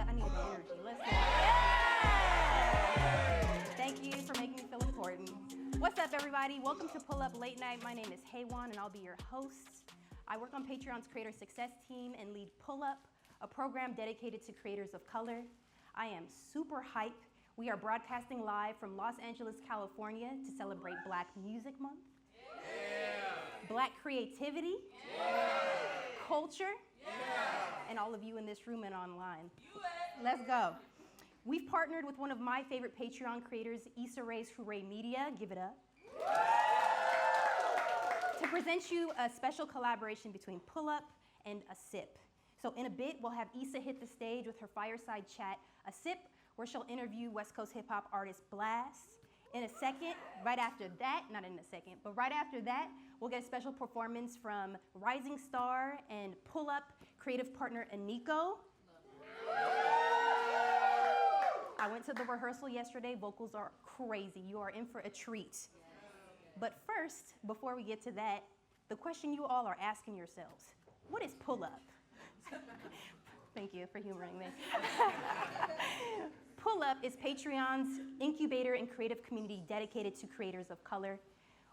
I needed the energy. Let's go. Thank you for making me feel important. What's up, everybody? Welcome to Pull Up Late Night. My name is Haywan, and I'll be your host. I work on Patreon's Creator Success Team and lead Pull Up, a program dedicated to creators of color. I am super hype. We are broadcasting live from Los Angeles, California to celebrate Black Music Month, Black creativity, culture, and all of you in this room and online. Let's go. We've partnered with one of my favorite Patreon creators, Issa Rae's Hoorae Media, give it up, to present you a special collaboration between Pull Up and A Sip. So in a bit, we'll have Issa hit the stage with her fireside chat, A Sip, where she'll interview West Coast hip hop artist Blxst. In a second, right after that, not in a second, but right after that, we'll get a special performance from rising star and Pull Up creative partner Iniko. I went to the rehearsal yesterday. Vocals are crazy. You are in for a treat. But first, before we get to that, the question you all are asking yourselves, what is Pull Up? Thank you for humoring me. Pull Up is Patreon's incubator and creative community dedicated to creators of color.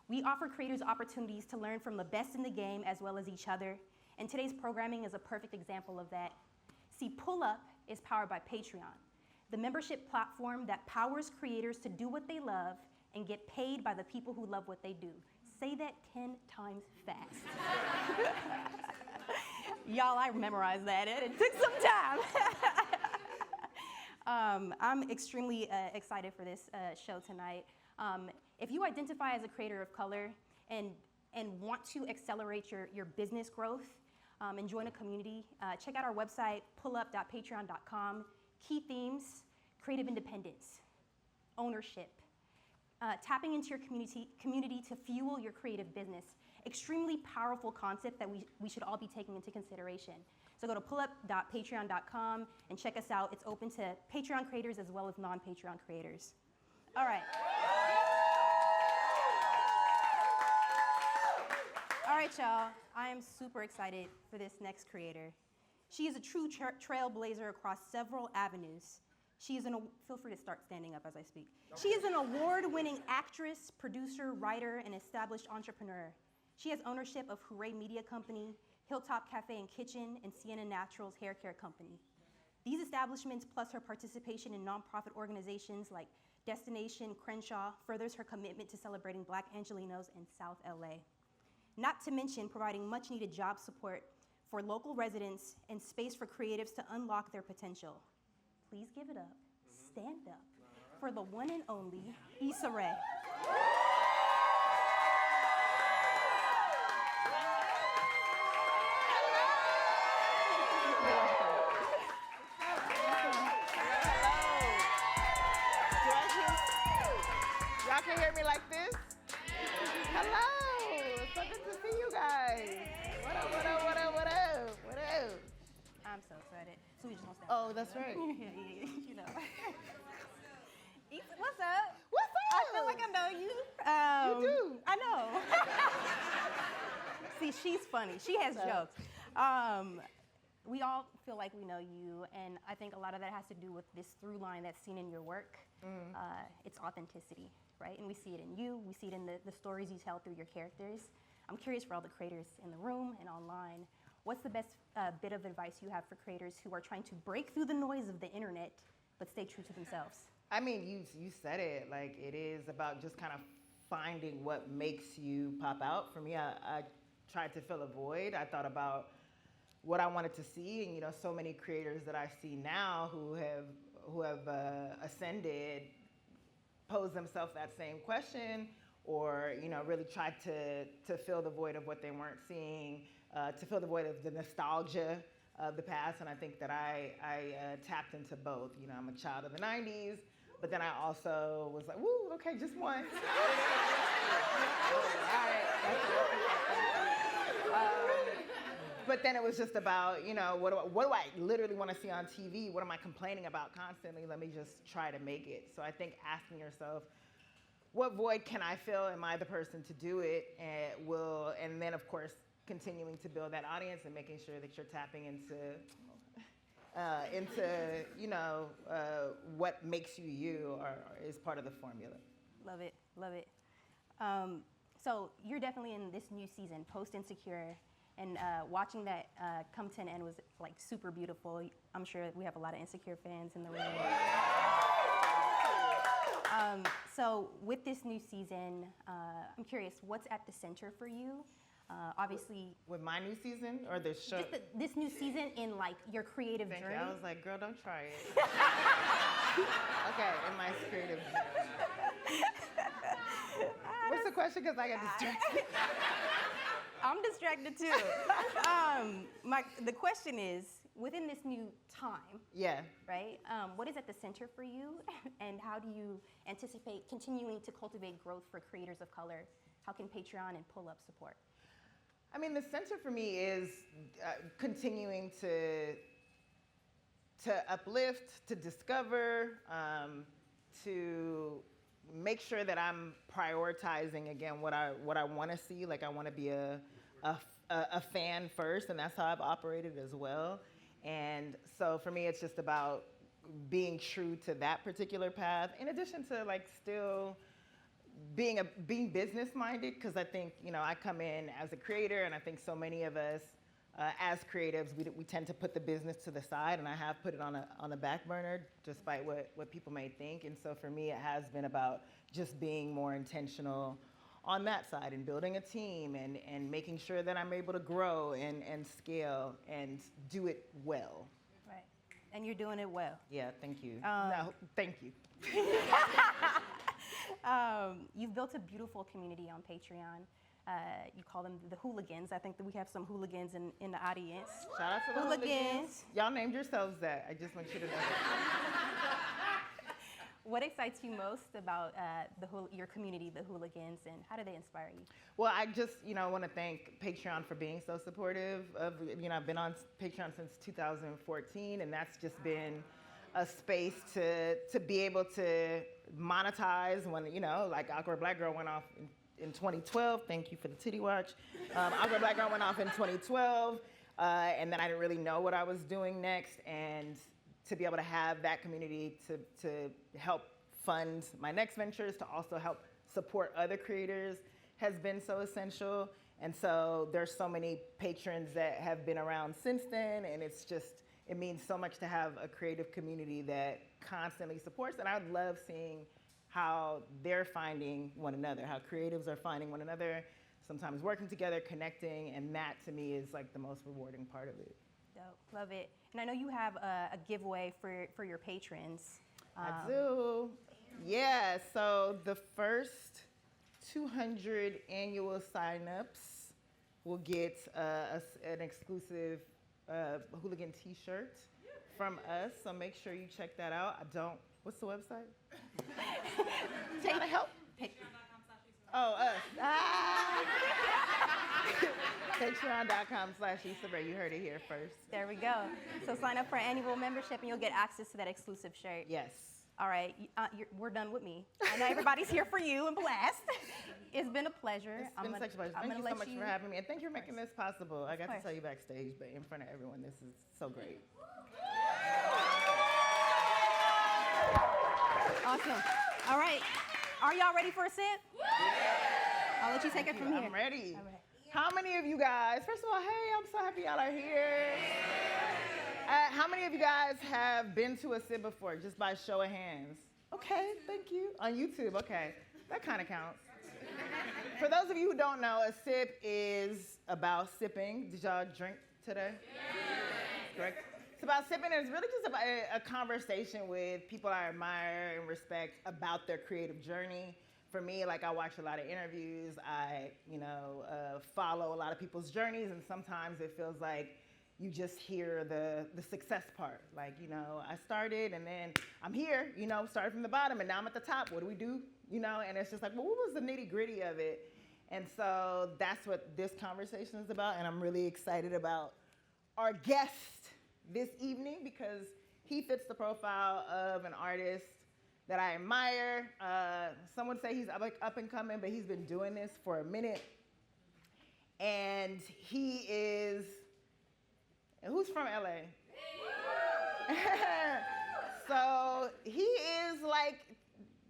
We offer creators opportunities to learn from the best in the game as well as each other, and today's programming is a perfect example of that. See, Pull Up is powered by Patreon, the membership platform that powers creators to do what they love and get paid by the people who love what they do. Say that 10 times fast. Y'all, I memorized that. It took some time. I'm extremely excited for this show tonight. If you identify as a creator of color and want to accelerate your business growth and join a community, check out our website, pullup.patreon.com. Key themes: creative independence, ownership, tapping into your community to fuel your creative business. Extremely powerful concept that we should all be taking into consideration. So go to pullup.patreon.com and check us out. It's open to Patreon creators as well as non-Patreon creators. All right. All right, y'all. I am super excited for this next creator. She is a true trailblazer across several avenues. Feel free to start standing up as I speak. She is an award-winning actress, producer, writer, and established entrepreneur. She has ownership of Hoorae Media Company, Hilltop Cafe and Kitchen, and Sienna Naturals Hair Care Company. These establishments, plus her participation in nonprofit organizations like Destination Crenshaw, furthers her commitment to celebrating Black Angelenos in South LA. Not to mention providing much-needed job support for local residents and space for creatives to unlock their potential. Please give it up, stand up, for the one and only Issa Rae. Y'all can hear me like this? Hello, it's so good to see you guys. What up, what up, what up, what up, what up? I'm so excited. So we just want to stand Oh, that's right. yeah, you know. Issa, what's up? What's up? I feel like I know you. You do. I know. See, she's funny. She has jokes. We all feel like we know you, and I think a lot of that has to do with this through line that's seen in your work. It's authenticity, right? And we see it in you. We see it in the stories you tell through your characters. I'm curious for all the creators in the room and online, what's the best bit of advice you have for creators who are trying to break through the noise of the internet but stay true to themselves? I mean, you said it. Like, it is about just kind of finding what makes you pop out. For me, I tried to fill a void. I thought about what I wanted to see, and so many creators that I see now who have ascended pose themselves that same question, or really tried to fill the void of what they weren't seeing, to fill the void of the nostalgia of the past. And I think that I tapped into both. I'm a child of the 90s, but then I also was like, woo, okay, just one. All right. But then it was just about, what do I literally want to see on TV? What am I complaining about constantly? Let me just try to make it. So I think asking yourself, what void can I fill? Am I the person to do it? And then, of course, continuing to build that audience and making sure that you're tapping into into, what makes you you is part of the formula. Love it, love it. So you're definitely in this new season, post Insecure, and watching that come to an end was like super beautiful. I'm sure we have a lot of Insecure fans in the room. So with this new season, I'm curious, what's at the center for you? Obviously, with my new season or the show? Just this new season in like your creative journey. I was like, girl, don't try it. Okay, in my creative journey. What's the question? Because I got distracted. I'm distracted too. The question is, within this new time, right? What is at the center for you, and how do you anticipate continuing to cultivate growth for creators of color? How can Patreon and Pull Up support? I mean, the center for me is continuing to uplift, to discover, to make sure that I'm prioritizing again what I want to see. Like I want to be a fan first, and that's how I've operated as well. And so for me, it's just about being true to that particular path. In addition to like still being business minded, because I think I come in as a creator, and I think so many of us as creatives we tend to put the business to the side, and I have put it on a back burner, despite what people may think. And so for me, it has been about just being more intentional on that side and building a team and making sure that I'm able to grow and scale and do it well. Right, and you're doing it well. Yeah, thank you. No, thank you. You've built a beautiful community on Patreon. You call them the hooligans. I think that we have some hooligans in the audience. Shout out to the hooligans. Y'all named yourselves that. I just want you to know that. What excites you most about your community, the hooligans, and how do they inspire you? Well, I just want to thank Patreon for being so supportive of. I've been on Patreon since 2014, and that's just been a space to be able to monetize when like Awkward Black Girl went off in 2012. Thank you for the titty watch. Awkward Black Girl went off in 2012, and then I didn't really know what I was doing next, and to be able to have that community to help fund my next ventures, to also help support other creators has been so essential. And so there's so many patrons that have been around since then, and it means so much to have a creative community that constantly supports. And I love seeing how they're finding one another, how creatives are finding one another, sometimes working together, connecting, and that to me is like the most rewarding part of it. Dope, love it. And I know you have a giveaway for your patrons. I do. Yeah, so the first 200 annual signups will get an exclusive hooligan t-shirt from us, so make sure you check that out. What's the website? Take the help. Oh, us. Patreon.com/Issa Rae. You heard it here first. There we go. So sign up for annual membership and you'll get access to that exclusive shirt. Yes. All right, we're done with me. I know everybody's here for you and Blxst. It's been a pleasure. It's been such a pleasure. Thank you so much for having me, and thank you for making this possible. I got to tell you backstage, but in front of everyone, this is so great. Awesome. All right, are y'all ready for a sip? I'll let you take it from here. I'm ready. All right. How many of you guys, first of all, hey, I'm so happy y'all are here. How many of you guys have been to a sip before, just by show of hands? Okay, thank you. On YouTube, okay. That kind of counts. For those of you who don't know, a sip is about sipping. Did y'all drink today? Yes. Correct? It's about sipping, and it's really just about a conversation with people I admire and respect about their creative journey. For me, like, I watch a lot of interviews. I, follow a lot of people's journeys, and sometimes it feels like you just hear the success part. Like, I started, and then I'm here, started from the bottom, and now I'm at the top. What do we do? And it's just like, well, what was the nitty gritty of it? And so that's what this conversation is about, and I'm really excited about our guest this evening because he fits the profile of an artist that I admire. Some would say he's up and coming, but he's been doing this for a minute. And he is, who's from LA? So he is like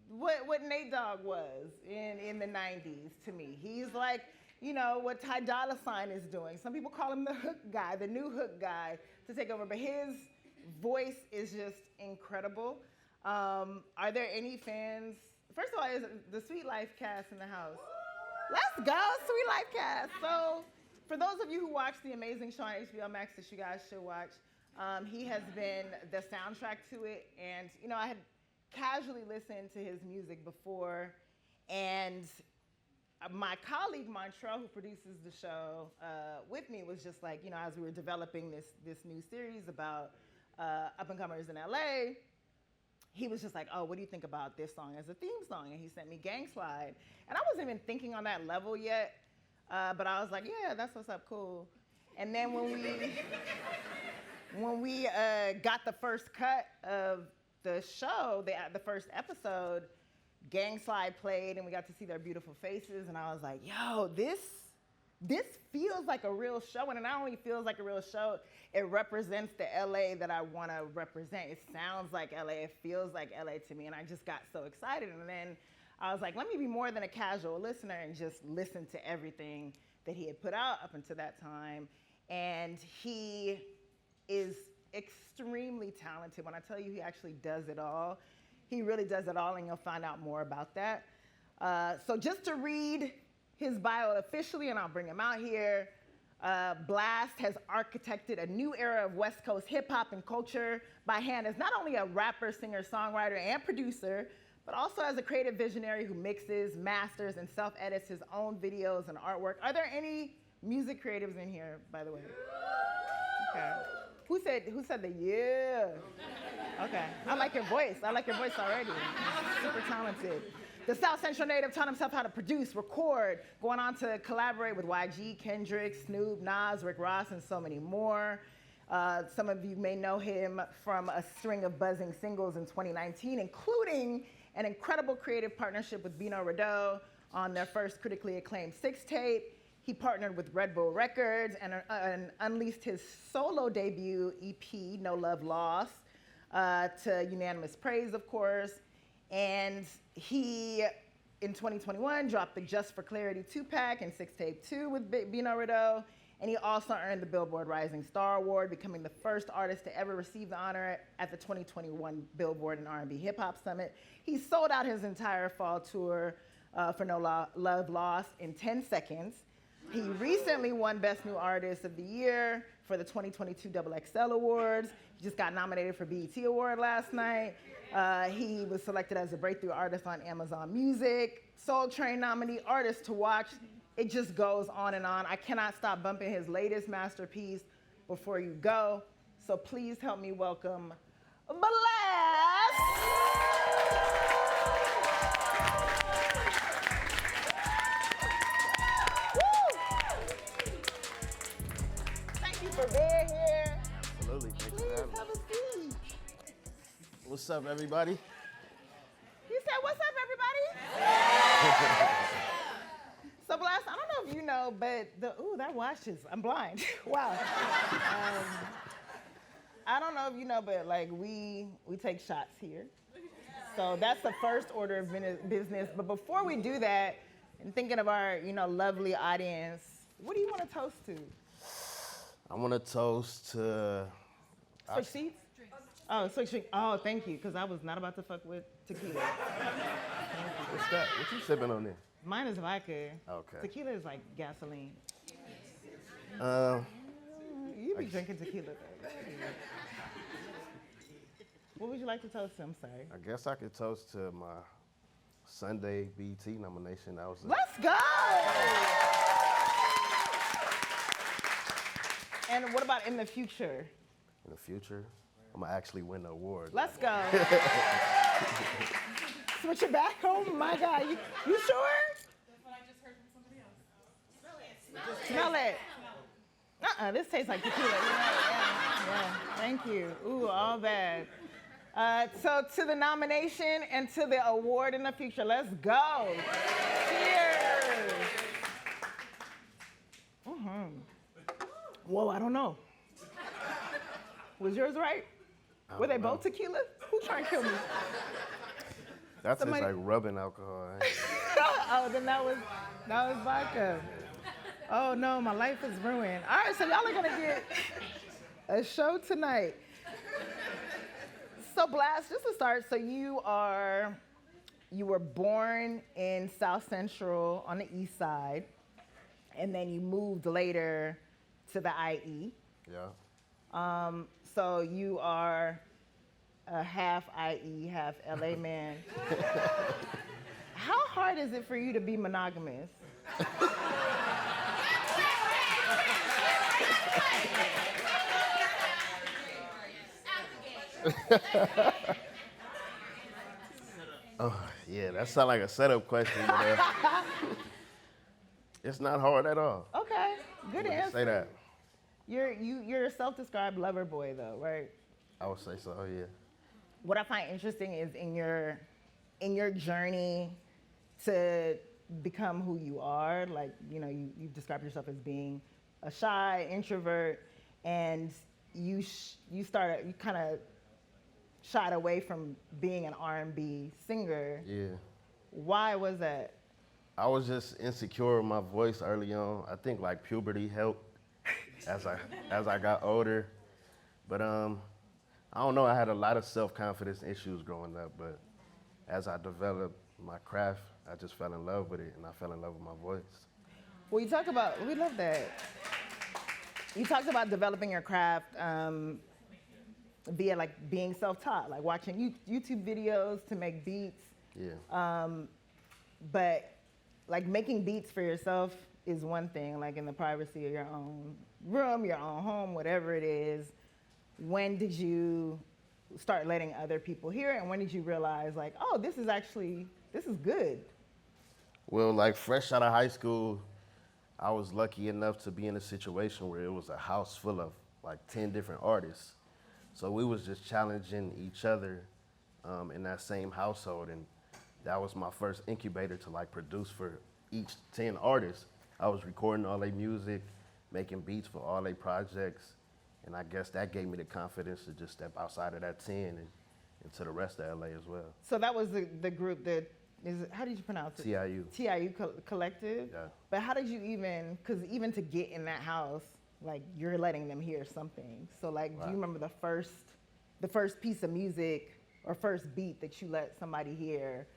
what Nate Dogg was in the 90s to me. He's like, you know, what Ty Dolla $ign is doing. Some people call him the hook guy, the new hook guy to take over, but his voice is just incredible. Are there any fans? First of all, is the Sweet Life cast in the house? Let's go, Sweet Life cast. So for those of you who watch the amazing show on HBO Max that you guys should watch, he has been the soundtrack to it. And, you know, I had casually listened to his music before, and my colleague Montrell, who produces the show with me, was just like, you know, as we were developing this new series about up-and-comers in LA, he was just like, oh, what do you think about this song as a theme song? And he sent me Gang Slide. And I wasn't even thinking on that level yet, but I was like, yeah, that's what's up, cool. And then when we got the first cut of the show, the first episode, Gang Slide played, and we got to see their beautiful faces, and I was like, yo, this feels like a real show, and it not only feels like a real show, it represents the LA that I want to represent. It sounds like LA, it feels like LA to me, and I just got so excited. And then I was like, let me be more than a casual listener and just listen to everything that he had put out up until that time. And he is extremely talented. When I tell you he actually does it all, he really does it all, and you'll find out more about that. So just to read his bio officially, and I'll bring him out here. Blxst has architected a new era of West Coast hip hop and culture by hand as not only a rapper, singer, songwriter, and producer, but also as a creative visionary who mixes, masters, and self-edits his own videos and artwork. Are there any music creatives in here, by the way? Okay. Who said the yeah? Okay. I like your voice. I like your voice already. Super talented. The South Central native taught himself how to produce, record, going on to collaborate with YG, Kendrick, Snoop, Nas, Rick Ross, and so many more. Some of you may know him from a string of buzzing singles in 2019, including an incredible creative partnership with Bino Rideau on their first critically acclaimed 6-tape. He partnered with Red Bull Records and unleashed his solo debut EP, No Love Lost, to unanimous praise, of course. And he, in 2021, dropped the Just for Clarity 2-pack and 6-tape 2 with Bino Rideau. And he also earned the Billboard Rising Star Award, becoming the first artist to ever receive the honor at the 2021 Billboard and R&B Hip Hop Summit. He sold out his entire fall tour for No Love Lost in 10 seconds. He recently won Best New Artist of the Year for the 2022 XXL Awards. He just got nominated for BET Award last night. He was selected as a Breakthrough Artist on Amazon Music, Soul Train nominee, Artist to Watch. It just goes on and on. I cannot stop bumping his latest masterpiece, Before You Go. So please help me welcome Blxst. Thank you for being here. Absolutely. Thanks for Please having me. have a seat. What's up, everybody? He said, what's up, everybody? So, Blxst, I don't know if you know, but that washes. I'm blind. Wow. I don't know if you know, but like we take shots here. So that's the first order of business. But before we do that, and thinking of our, lovely audience, what do you want to toast to? I want to toast to. Switch seats? Oh, switch seats. Oh, thank you, because I was not about to fuck with tequila. What's that? What you sipping on there? Mine is vodka. Okay. Tequila is like gasoline. You be drinking tequila, though. What would you like to toast to? I'm sorry. I guess I could toast to my Sunday BET nomination. That was. Let's go! And what about in the future? In the future, I'm gonna actually win the award. Let's go. Switch it back. Oh my God. You sure? That's what I just heard from somebody else. Smell it. This tastes like tequila. Yeah. Thank you. Ooh, all bad. So to the nomination and to the award in the future, let's go. Cheers. Whoa, I don't know. Was yours right? I Were they don't know. both tequila? Who trying to kill me? That's Somebody- just like rubbing alcohol. Oh, then that was vodka. Oh no, my life is ruined. All right, so y'all are gonna get a show tonight. So Blxst, just to start, so you were born in South Central on the East Side, and then you moved later to the IE. Yeah. So you are a half IE, half LA man. How hard is it for you to be monogamous? Oh, yeah, that sounds like a setup question, but it's not hard at all. Okay, good Wouldn't answer. say that. You're a self-described lover boy though, right? I would say so, yeah. What I find interesting is in your journey to become who you are, like, you know, you've described yourself as being a shy introvert, and you kind of shied away from being an R&B singer. Yeah. Why was that? I was just insecure with my voice early on. I think like puberty helped as I got older. But I don't know, I had a lot of self-confidence issues growing up, but as I developed my craft, I just fell in love with it, and I fell in love with my voice. Well, we love that. You talked about developing your craft via like being self-taught, like watching YouTube videos to make beats. Yeah. But like making beats for yourself is one thing, like in the privacy of your own room, your own home, whatever it is. When did you start letting other people hear it? And when did you realize like, oh, this is good? Well, like fresh out of high school, I was lucky enough to be in a situation where it was a house full of like 10 different artists. So we was just challenging each other in that same household, and that was my first incubator to like produce for each 10 artists. I was recording all their music, making beats for all their projects, and I guess that gave me the confidence to just step outside of that 10 and into the rest of LA as well. So that was the group that how did you pronounce it? TIU. TIU Collective? Yeah. But how did you because even to get in that house, like you're letting them hear something. So like, do Right. you remember the first piece of music or first beat that you let somebody hear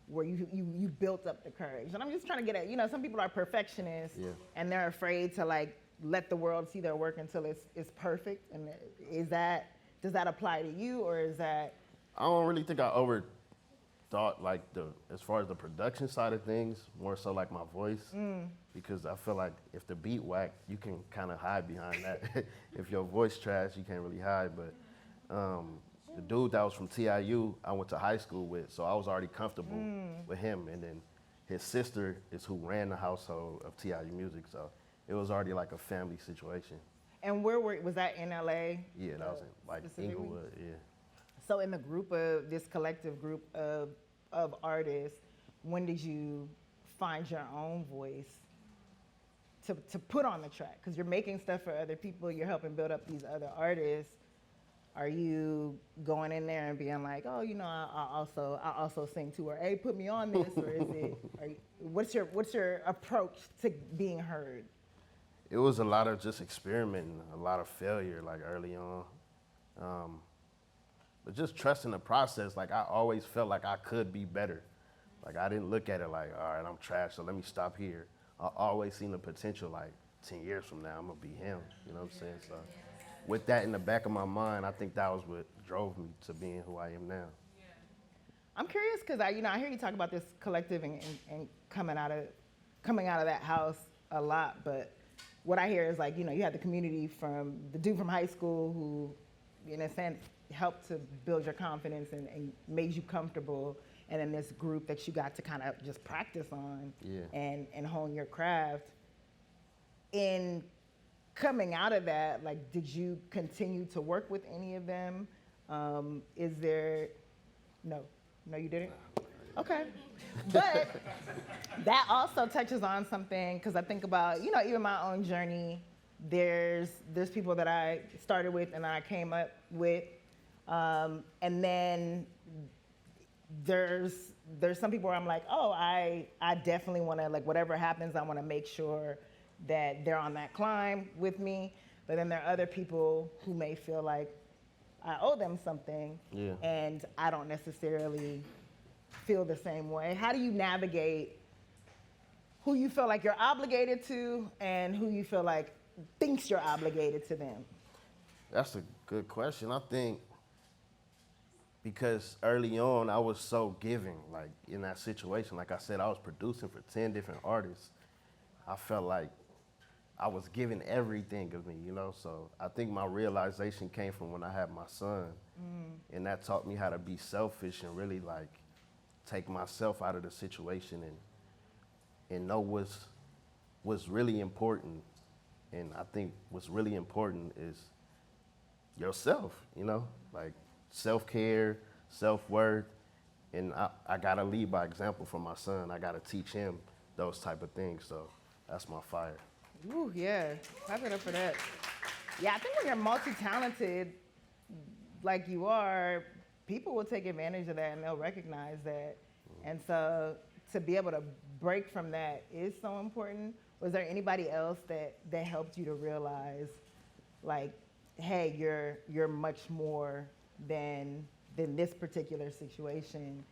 where you built up the courage? And I'm just trying to get at, you know, some people are perfectionists, Yeah. and they're afraid to like let the world see their work until it's perfect. And does that apply to you, or is that? I don't really think I overthought like as far as the production side of things, more so like my voice, because I feel like if the beat whack, you can kind of hide behind that. If your voice trash, you can't really hide. But the dude that was from TIU, I went to high school with, so I was already comfortable with him. And then his sister is who ran the household of TIU Music, so it was already like a family situation. And was that in LA? Yeah, that was in like Specifically? Inglewood, yeah. So in this collective group of artists, when did you find your own voice to put on the track? Because you're making stuff for other people, you're helping build up these other artists. Are you going in there and being like, oh, you know, I also sing too, or hey, put me on this, or is it? What's your approach to being heard? It was a lot of just experimenting, a lot of failure, like early on. But just trusting the process. Like I always felt like I could be better. Like I didn't look at it like, all right, I'm trash, so let me stop here. I always seen the potential, like 10 years from now, I'm gonna be him. You know what I'm saying? So with that in the back of my mind, I think that was what drove me to being who I am now. I'm curious because I hear you talk about this collective and coming out of that house a lot, but what I hear is like, you know, you had the community from the dude from high school who, in a sense, helped to build your confidence and made you comfortable, and then this group that you got to kind of just practice on and hone your craft. In coming out of that, like, did you continue to work with any of them? Is there, no, you didn't? Okay. But that also touches on something, because I think about, you know, even my own journey, there's people that I started with and I came up with And then there's some people where I'm like, oh, I definitely want to, like, whatever happens, I want to make sure that they're on that climb with me. But then there are other people who may feel like I owe them something, and I don't necessarily feel the same way. How do you navigate who you feel like you're obligated to and who you feel like thinks you're obligated to them? That's a good question. I think because early on I was so giving, like in that situation. Like I said, I was producing for 10 different artists. I felt like I was giving everything of me, you know? So I think my realization came from when I had my son. And that taught me how to be selfish and really like take myself out of the situation and know what's really important. And I think what's really important is yourself, you know? Like self-care, self-worth. And I gotta lead by example for my son. I gotta teach him those type of things. So that's my fire. Ooh, yeah, clap it up for that. Yeah, I think when you're multi-talented, like you are, people will take advantage of that and they'll recognize that. And so to be able to break from that is so important. Was there anybody else that helped you to realize, like, hey, you're much more than this particular situation,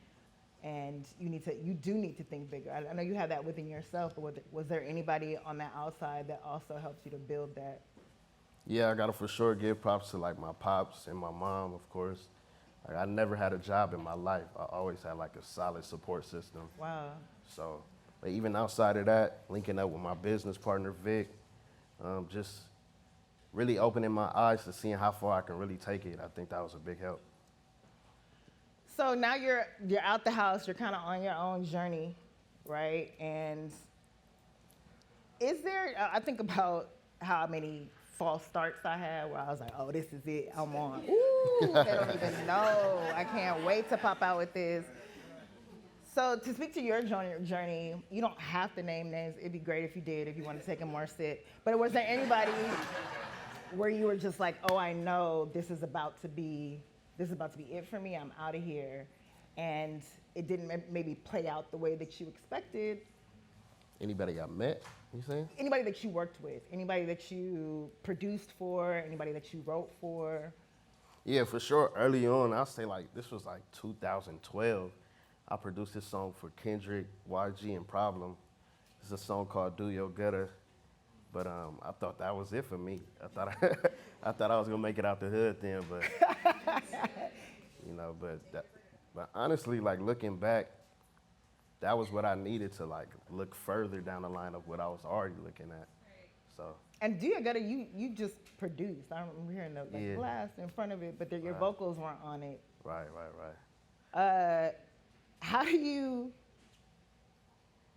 and you do need to think bigger? I know you have that within yourself, but was there anybody on the outside that also helped you to build that? Yeah, I gotta for sure give props to like my pops and my mom, of course. Like I never had a job in my life. I always had like a solid support system. Wow. So, but even outside of that, linking up with my business partner, Vic, just really opening my eyes to seeing how far I can really take it. I think that was a big help. So now you're out the house, you're kind of on your own journey, right? And is there, I think about how many false starts I had where I was like, oh, this is it, I'm on. Ooh, they don't even know. I can't wait to pop out with this. So to speak to your journey, you don't have to name names. It'd be great if you did, if you want to take a more sit. But was there anybody where you were just like, oh, I know this is about to be it for me, I'm out of here, and it didn't maybe play out the way that you expected? Anybody I met, you saying? Anybody that you worked with, anybody that you produced for, anybody that you wrote for? Yeah, for sure. Early on, I'll say like, this was like 2012. I produced this song for Kendrick, YG, and Problem. It's a song called Do Your Gutter. But I thought that was it for me. I thought I was gonna make it out the hood then, but you know, but honestly, like looking back, that was what I needed to like look further down the line of what I was already looking at. So. And Do Your Gutter, you just produced. I remember hearing the blast in front of it, but your vocals weren't on it. Right. How do you,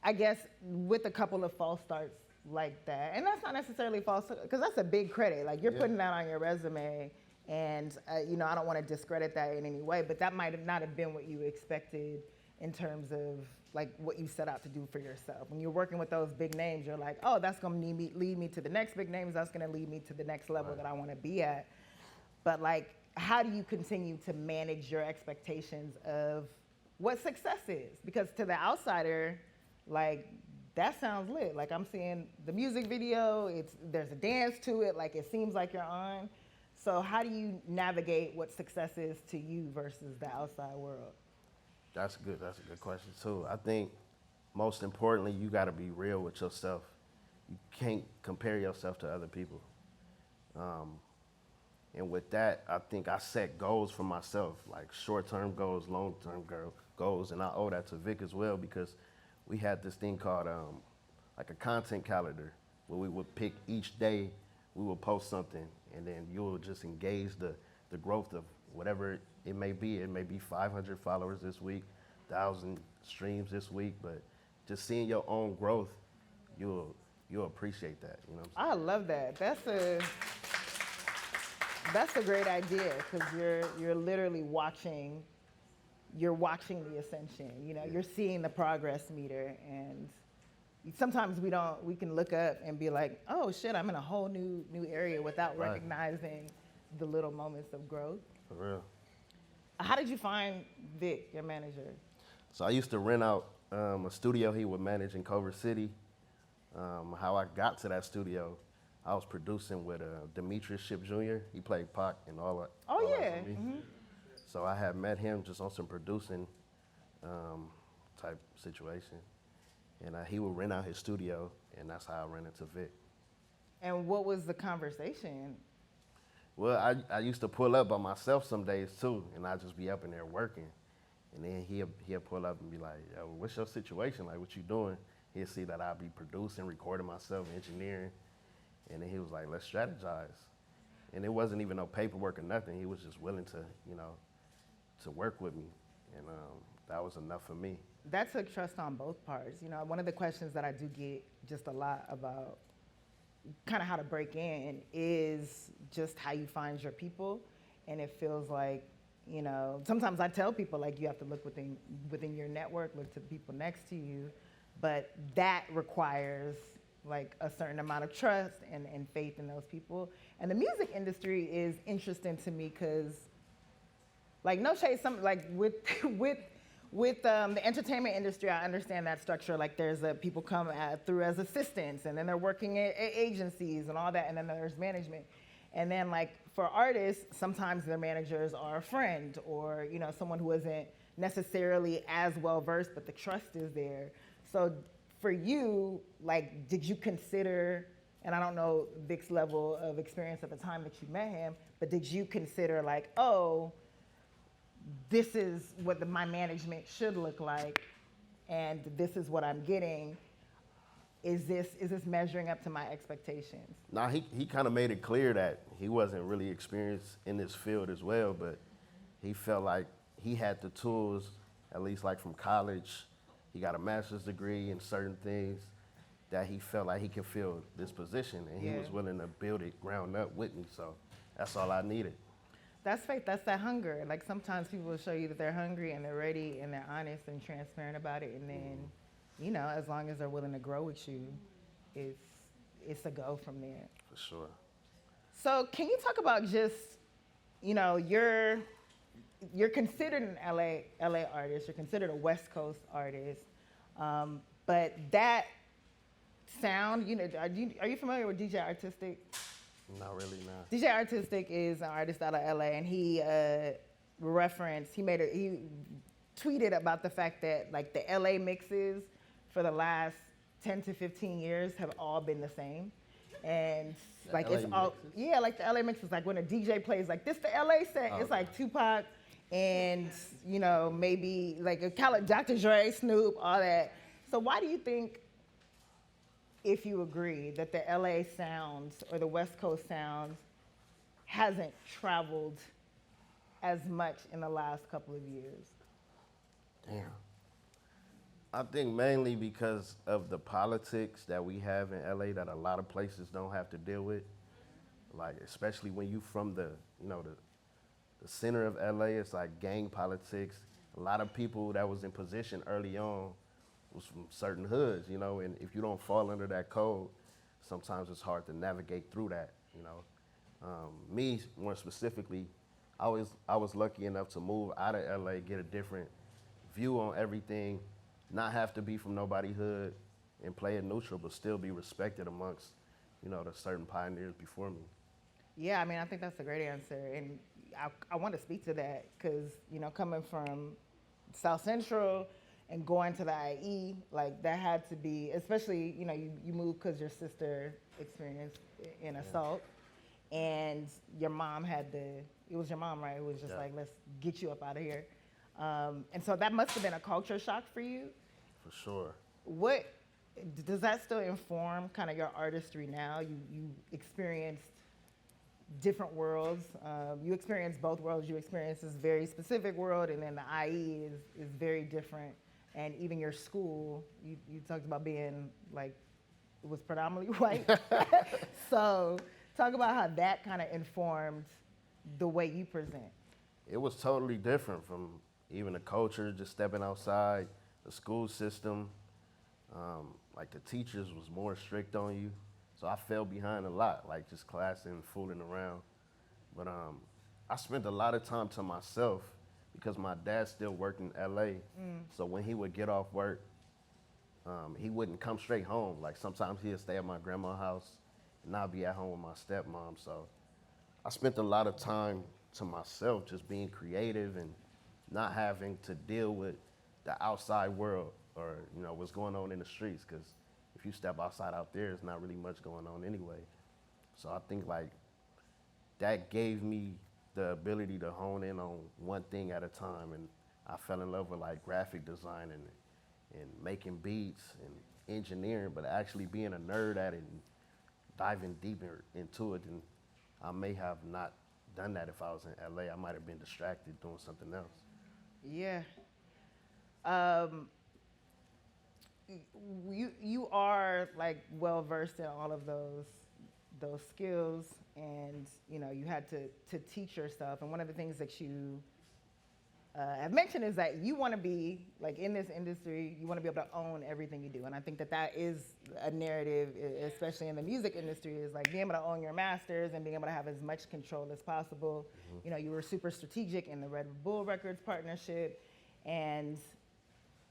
I guess, with a couple of false starts like that, and that's not necessarily false, because that's a big credit. Like you're putting that on your resume, and you know, I don't want to discredit that in any way, but that might have not have been what you expected in terms of like what you set out to do for yourself. When you're working with those big names, you're like, oh, that's going to lead me to the next big names. That's going to lead me to the next level that I want to be at. But like, how do you continue to manage your expectations of what success is? Because to the outsider, like, that sounds lit. Like I'm seeing the music video, there's a dance to it, like it seems like you're on. So how do you navigate what success is to you versus the outside world? That's a good question too. I think most importantly, you gotta be real with yourself. You can't compare yourself to other people. And with that, I think I set goals for myself, like short-term goals, long-term goals, and I owe that to Vic as well, because we had this thing called like a content calendar where we would pick each day, we would post something, and then you will just engage the growth of whatever it may be. It may be 500 followers this week, 1,000 streams this week, but just seeing your own growth, you'll appreciate that. You know what I'm saying? I love that. That's a great idea, because you're literally watching the ascension. You know, you're seeing the progress meter, and sometimes we can look up and be like, oh shit, I'm in a whole new area without recognizing the little moments of growth. For real. How did you find Vic, your manager? So I used to rent out a studio he would manage in Culver City. How I got to that studio, I was producing with Demetrius Ship Jr. He played Pac and all that. Oh, all yeah. Eyes on Me. So I had met him just on some producing type situation. And he would rent out his studio, and that's how I ran into Vic. And what was the conversation? Well, I used to pull up by myself some days too, and I'd just be up in there working. And then he'll pull up and be like, yo, what's your situation? Like, what you doing? He'll see that I'll be producing, recording myself, engineering. And then he was like, let's strategize. And it wasn't even no paperwork or nothing. He was just willing to, to work with me. And that was enough for me. That took trust on both parts. One of the questions that I do get just a lot about kind of how to break in is just how you find your people. And it feels like, sometimes I tell people like you have to look within your network, look to the people next to you, but that requires like a certain amount of trust and faith in those people. And the music industry is interesting to me because, like, no shade, with the entertainment industry, I understand that structure. Like, there's people come through as assistants, and then they're working at agencies and all that, and then there's management. And then, like, for artists, sometimes their managers are a friend or, someone who isn't necessarily as well-versed, but the trust is there. So for you, like, did you consider, and I don't know Vic's level of experience at the time that you met him, but did you consider, like, oh, this is what my management should look like, and this is what I'm getting? Is this measuring up to my expectations? Nah, he kind of made it clear that he wasn't really experienced in this field as well, but he felt like he had the tools, at least like from college. He got a master's degree in certain things that he felt like he could fill this position, and he was willing to build it ground up with me, so that's all I needed. That's faith, that's that hunger. Like, sometimes people will show you that they're hungry and they're ready and they're honest and transparent about it, and then, as long as they're willing to grow with you, it's a go from there. For sure. So can you talk about just, you're considered an LA artist, you're considered a West Coast artist, but that sound, are you familiar with DJ Artistic? Not really, nah. DJ Artistic is an artist out of LA, and he tweeted about the fact that, like, the LA mixes for the last 10 to 15 years have all been the same. And like, it's all, yeah, like the LA mixes, like when a DJ plays like this, the LA set, it's like Tupac and, maybe like a Dr. Dre, Snoop, all that. So why do you think, if you agree, that the LA sounds or the West Coast sounds hasn't traveled as much in the last couple of years? Damn. I think mainly because of the politics that we have in LA that a lot of places don't have to deal with. Like, especially when you from the center of LA, it's like gang politics. A lot of people that was in position early on was from certain hoods, and if you don't fall under that code, sometimes it's hard to navigate through that, Me, more specifically, I was lucky enough to move out of LA, get a different view on everything, not have to be from nobody hood, and play it neutral, but still be respected amongst, the certain pioneers before me. Yeah, I mean, I think that's a great answer, and I want to speak to that because, coming from South Central and going to the IE, like, that had to be, especially, you moved because your sister experienced an assault, and your mom it was your mom, right? It was just like, let's get you up out of here. And so that must have been a culture shock for you. For sure. What, does that still inform kind of your artistry now? You experienced different worlds. You experienced both worlds. You experienced this very specific world, and then the IE is very different. And even your school, you talked about being, like, it was predominantly white. So talk about how that kind of informed the way you present. It was totally different from even the culture, just stepping outside, the school system. Like, the teachers was more strict on you. So I fell behind a lot, like just classing, fooling around. But I spent a lot of time to myself because my dad still worked in LA. So when he would get off work, he wouldn't come straight home. Like sometimes he'd stay at my grandma's house and I'd be at home with my stepmom. So I spent a lot of time to myself just being creative and not having to deal with the outside world or, you know, what's going on in the streets. Because if you step outside out there, there's not really much going on anyway. So I think like that gave me the ability to hone in on one thing at a time. And I fell in love with like graphic design and making beats and engineering, but actually being a nerd at it and diving deeper into it. And I may have not done that if I was in LA. I might have been distracted doing something else. Yeah. You are like well versed in all of those skills, and you know you had to teach yourself. And one of the things that you have mentioned is that you want to be like in this industry. You want to be able to own everything you do, and I think that is a narrative, especially in the music industry, is like being able to own your masters and being able to have as much control as possible. You know, you were super strategic in the Red Bull Records partnership, and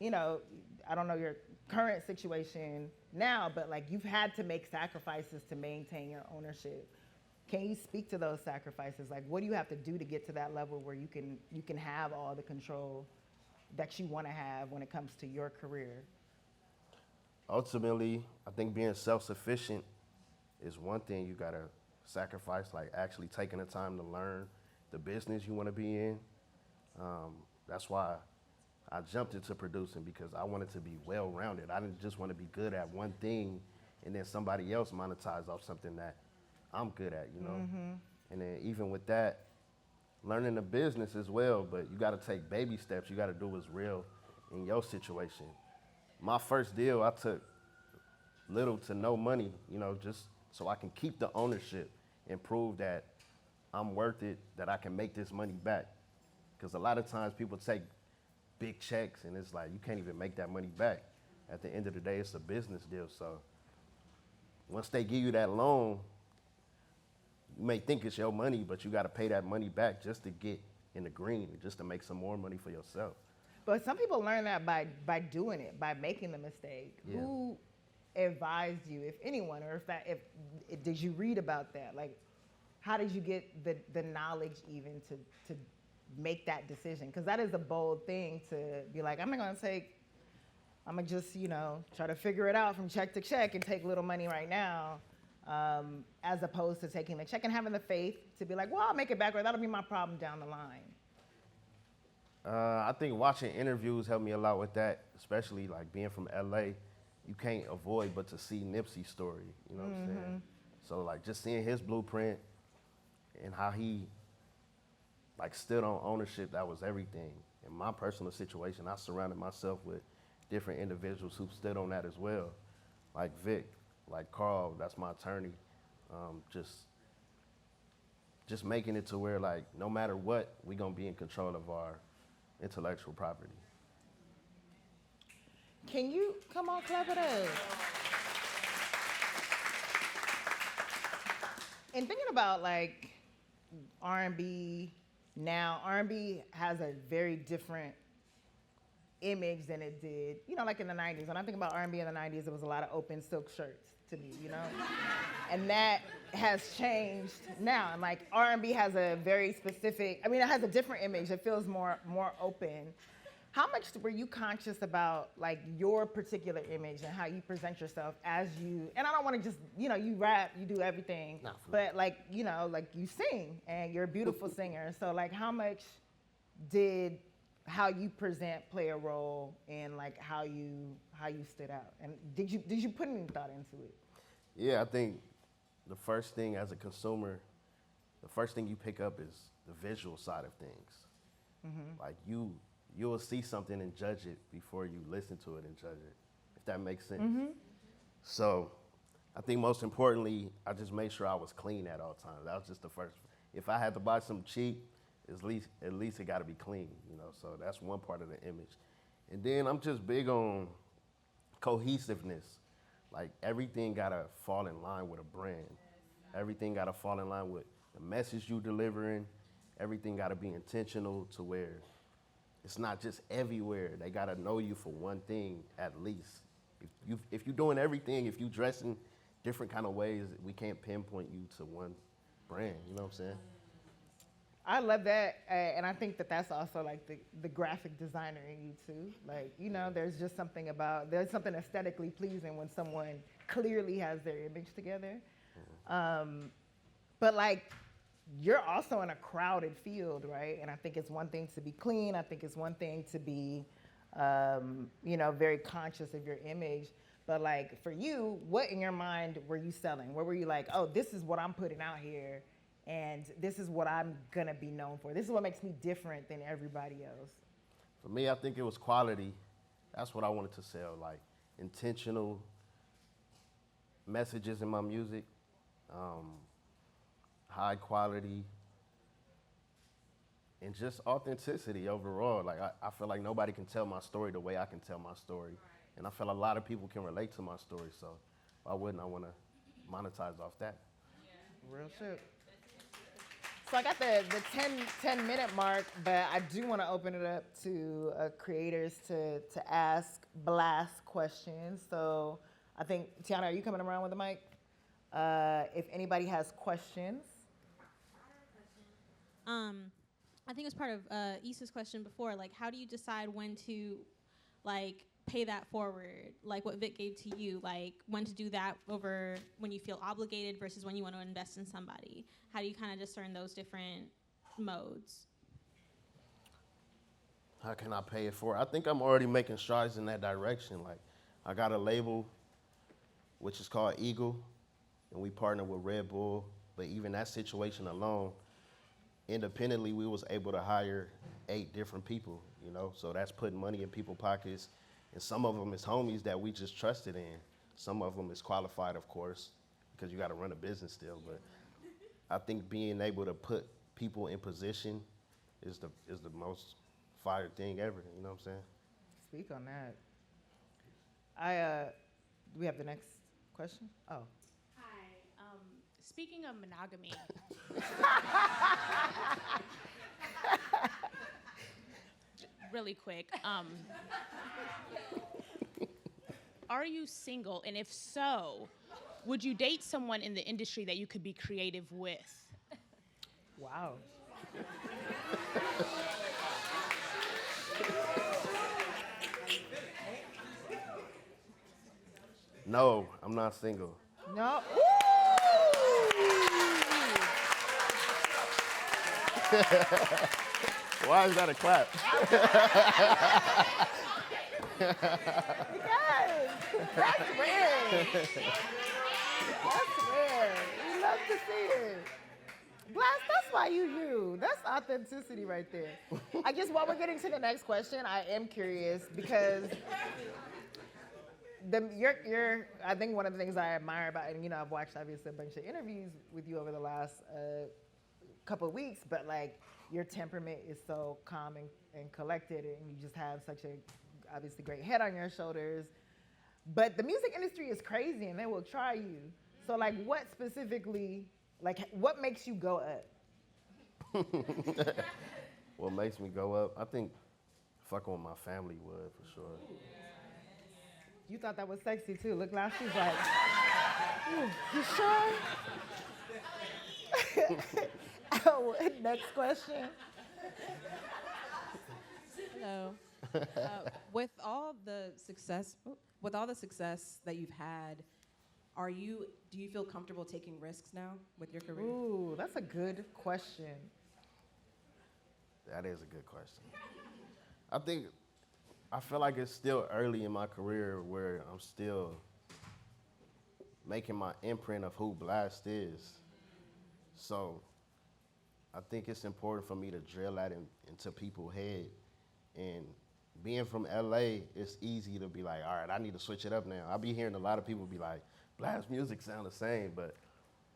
you know, I don't know your current situation now, but like you've had to make sacrifices to maintain your ownership. Can you speak to those sacrifices? Like, what do you have to do to get to that level where you can have all the control that you want to have when it comes to your career? Ultimately, I think being self-sufficient is one thing you gotta sacrifice, like actually taking the time to learn the business you wanna be in. That's why I jumped into producing, because I wanted to be well-rounded. I didn't just want to be good at one thing and then somebody else monetize off something that I'm good at, you know? And then even with that, learning the business as well, but you got to take baby steps. You got to do what's real in your situation. My first deal, I took little to no money, you know, just so I can keep the ownership and prove that I'm worth it, that I can make this money back. Because a lot of times people take big checks and it's like you can't even make that money back. At the end of the day, it's a business deal. So once they give you that loan, you may think it's your money, but you got to pay that money back just to get in the green, just to make some more money for yourself. But some people learn that by doing it, by making the mistake. Yeah. Who advised you, if anyone, or if did you read about that? Like, how did you get the knowledge even to make that decision? Because that is a bold thing to be like, I'm gonna just, you know, try to figure it out from check to check and take little money right now, as opposed to taking the check and having the faith to be like, well, I'll make it back, or that'll be my problem down the line. I think watching interviews helped me a lot with that, especially like being from LA. You can't avoid but to see Nipsey's story, you know what I'm saying? So like just seeing his blueprint and how he like stood on ownership, that was everything. In my personal situation, I surrounded myself with different individuals who stood on that as well. Like Vic, like Carl, that's my attorney. Just making it to where like, no matter what, we gonna be in control of our intellectual property. Can you, come on, clap it up. And thinking about like R&B now, R&B has a very different image than it did, you know, like in the 90s. When I think about R&B in the 90s, it was a lot of open silk shirts to me, you know? And that has changed now. And like R&B has a very specific, I mean, it has a different image. It feels more open. How much were you conscious about like your particular image and how you present yourself as you, and I don't want to just, you know, you rap, you do everything, but like, you know, like you sing and you're a beautiful singer. So like how much did how you present play a role in like how you stood out? And did you put any thought into it? Yeah, I think the first thing as a consumer, the first thing you pick up is the visual side of things. Like you'll see something and judge it before you listen to it and judge it, if that makes sense. So I think most importantly, I just made sure I was clean at all times. That was just the first. If I had to buy something cheap, at least it got to be clean, you know. So that's one part of the image. And then I'm just big on cohesiveness. Like everything got to fall in line with a brand. Everything got to fall in line with the message you delivering. Everything got to be intentional to where it's not just everywhere. They gotta know you for one thing at least. If you're doing everything, if you dressing different kind of ways, we can't pinpoint you to one brand. You know what I'm saying? I love that, and I think that that's also like the graphic designer in you too. Like, you know, there's something aesthetically pleasing when someone clearly has their image together. But like, you're also in a crowded field, right? And I think it's one thing to be clean. I think it's one thing to be, you know, very conscious of your image. But like for you, what in your mind were you selling? Where were you like, oh, this is what I'm putting out here, and this is what I'm gonna be known for. This is what makes me different than everybody else. For me, I think it was quality. That's what I wanted to sell, like intentional messages in my music, high quality, and just authenticity overall. Like I feel like nobody can tell my story the way I can tell my story. And I feel a lot of people can relate to my story, so why wouldn't I want to monetize off that? Real shit. So I got the 10-minute mark, but I do want to open it up to creators to ask Blxst questions. So I think, Tiana, are you coming around with the mic? If anybody has questions. I think it's part of Issa's question before, like, how do you decide when to, like, pay that forward, like what Vic gave to you, like when to do that over when you feel obligated versus when you want to invest in somebody? How do you kind of discern those different modes? How can I pay it forward? I think I'm already making strides in that direction. Like, I got a label, which is called Eagle, and we partner with Red Bull. But even that situation alone, independently, we was able to hire 8 different people, you know? So that's putting money in people's pockets. And some of them is homies that we just trusted in. Some of them is qualified, of course, because you got to run a business still. But I think being able to put people in position is the most fire thing ever. You know what I'm saying? Speak on that. Do we have the next question? Oh. Hi. Speaking of monogamy. Really quick. Are you single? And if so, would you date someone in the industry that you could be creative with? Wow. No, I'm not single. No. Why is that a clap? Yes, that's rare. That's rare. We love to see it. Blxst, that's why you. That's authenticity right there. I guess while we're getting to the next question, I am curious because I think one of the things I admire about, and you know, I've watched obviously a bunch of interviews with you over the last couple of weeks, but like your temperament is so calm and collected, and you just have such a obviously great head on your shoulders. But the music industry is crazy, and they will try you. So like, what specifically, like, what makes you go up? What makes me go up? I think fucking with my family would, for sure. You thought that was sexy too. Look now, she's like, you sure? Oh, next question. Hello. With all the success that you've had, do you feel comfortable taking risks now with your career? Ooh, that's a good question. That is a good question. I feel like it's still early in my career where I'm still making my imprint of who Blxst is. So I think it's important for me to drill that into people's head. And being from LA, it's easy to be like, all right, I need to switch it up now. I be hearing a lot of people be like, Blxst music sound the same, but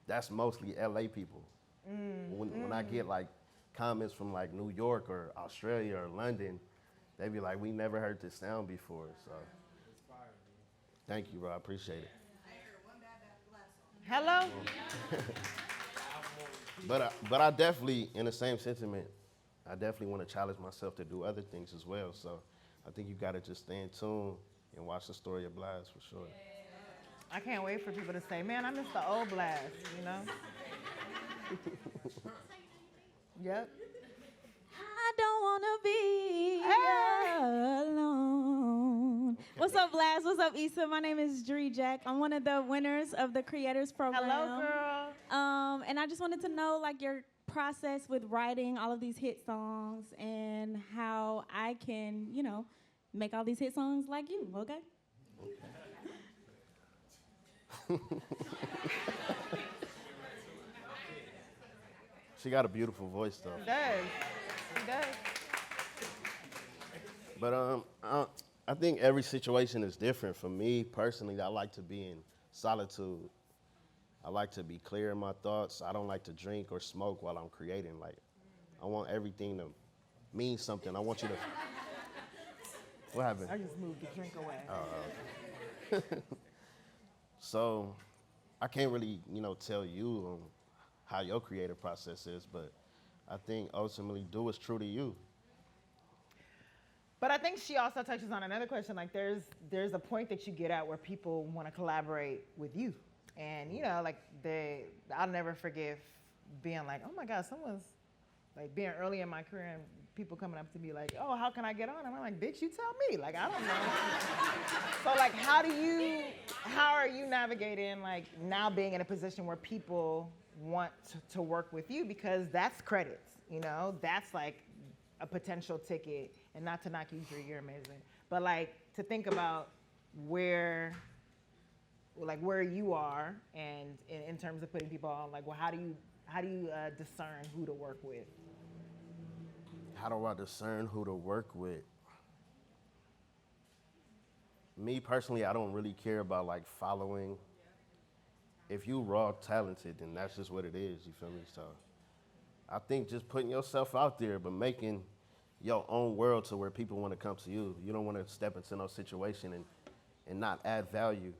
that's mostly LA people. When I get like comments from like New York or Australia or London, they be like, we never heard this sound before. So thank you, bro, I appreciate it. Hello? But I definitely, in the same sentiment, I definitely want to challenge myself to do other things as well. So I think you got to just stay in tune and watch the story of Blxst for sure. I can't wait for people to say, man, I miss the old Blxst, you know? Yep. I don't wanna be alone. What's up, Blxst? What's up, Issa? My name is Dree Jack. I'm one of the winners of the Creators Program. Hello, girl. And I just wanted to know, like, your process with writing all of these hit songs and how I can, you know, make all these hit songs like you. Okay. She got a beautiful voice though. She does. She does. But I think every situation is different. For me personally, I like to be in solitude. I like to be clear in my thoughts. I don't like to drink or smoke while I'm creating. Like, I want everything to mean something. I want you to. What happened? I just moved the drink away. So I can't really, tell you how your creative process is, but I think ultimately do what's true to you. But I think she also touches on another question. Like, there's a point that you get at where people want to collaborate with you, and I'll never forgive being like, oh my God, someone's like being early in my career and people coming up to me like, oh, how can I get on? And I'm like, bitch, you tell me. Like, I don't know. So like, how are you navigating like now being in a position where people want to work with you, because that's credits, that's like a potential ticket. And not to knock you, Dree, you're amazing. But like to think about where you are, and in terms of putting people on, like, well, how do you discern who to work with? How do I discern who to work with? Me personally, I don't really care about like following. If you raw talented, then that's just what it is, you feel me? So I think just putting yourself out there, but making your own world to where people want to come to you. You don't want to step into no situation and not add value.